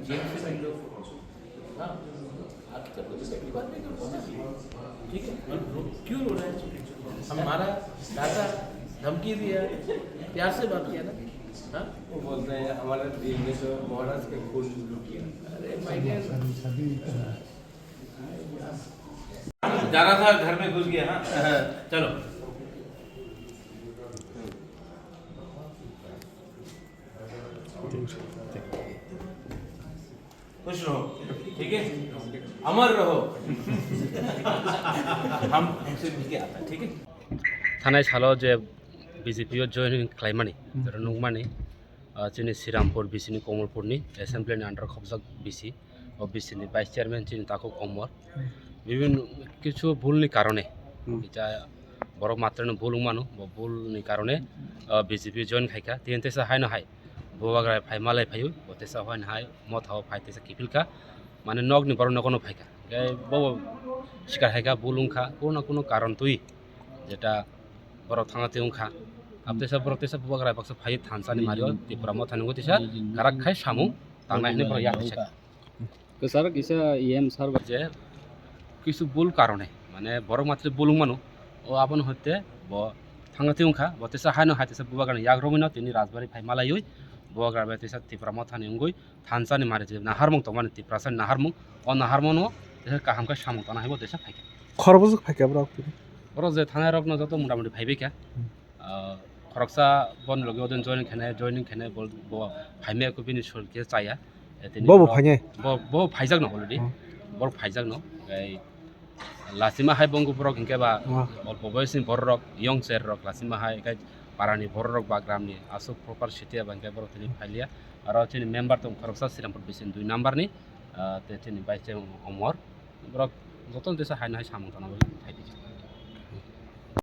JMC में लोग हाँ आप सब कुछ की बात नहीं करते ठीक है क्यों रो रहा है हमारा दादा धमकी दिया प्यार से बात किया ना हाँ वो बोलते हैं हमारा दिल में तो महाराज के खून लुट गया। अरे जा रहा था घर में घुस गया हाँ चलो खुश रहो ठीक है अमर रहो हम हमसे मिलके आता है ठीक है थानाय सालो जे बीजेपी जयनिं खालामनानै नंमानि जोंनि श्रीरामपुर बिसिनि कमलपुरनि एसेम्बलिनि आन्डार खबजाक बिसि बिसिनि भाइस चेयारमैन जोंनि ताको अमर বিভিন্ন কিছু ভুলनि কারণে এটা বড় মাত্রানো ভুল মানো ভুলनि কারণে বিজেপি জয়েন খাইকা তিনতেসা হাইনো হাই ববাগ্রা ফাই মালাই ফাইও বতেসা হাইনো হাই মথাও ফাইতেসা কিফিলকা মানে নগনি বড় নগনো ফাইকা গাই বব শিকার হাইকা বুলুংখা কোনো কারণ তুই যেটা বড় থাঙাতে উংখা আপতেসা বড়তেসা ববাগ্রা বাক্স ফাই থানসানি মারিও ত্রিপুরা মথানি গতিসা কারাক খাই সামু তাंनायनि বড় ইয়াকছে স্যার কিসা ইএম স্যার যে কিছু ভুল কারণে মানে বড় মাত্রে বুলুং মানো ও আপন হতে ব থাঙাতে উংখা বতেসা হাইনো হাইতেসা ববাগ্রা ইয়াগ্রমিনো তিনি রাজবাড়ি ফাই মালাইoi ববাগ্রা বেতেসা ত্রিপুরা মথানি উংগই থানসানি মারি যে নাহারমুং তমানি ত্রিপুরাসা নাহারমুং ও নাহারমনো কাহামকা সামু তানা হাইবো দেসা ফাইকা খরবজক ফাইকা ব্রা বড় যে থানায় রক যত মোটামুটি ভাইবেকা খরকসা বন লগে ওদিন জয়নিং খেনে ভাইমে কবিনি সরকে চায়া বব ফাইনে বব ফাইজাক ন অলরেডি বড় ফাইজাক ন এই লাসিমা হাই বঙ্গ বরক হিংকে বা অল্প বয়সী বড় রক ইয়ং চের রক লাসিমা হাই গাই পারানি বড় রক বা গ্রামনি আসুক প্রপার সিটিয়া বাঙ্কে বড় তিনি ফাইলিয়া আর তিনি মেম্বার তো খরকসা শ্রীরামপুর বিসিন 2 নাম্বারনি তিনি বাইছে অমর বরক যতন দেশা হাই না হাই সামন্ত না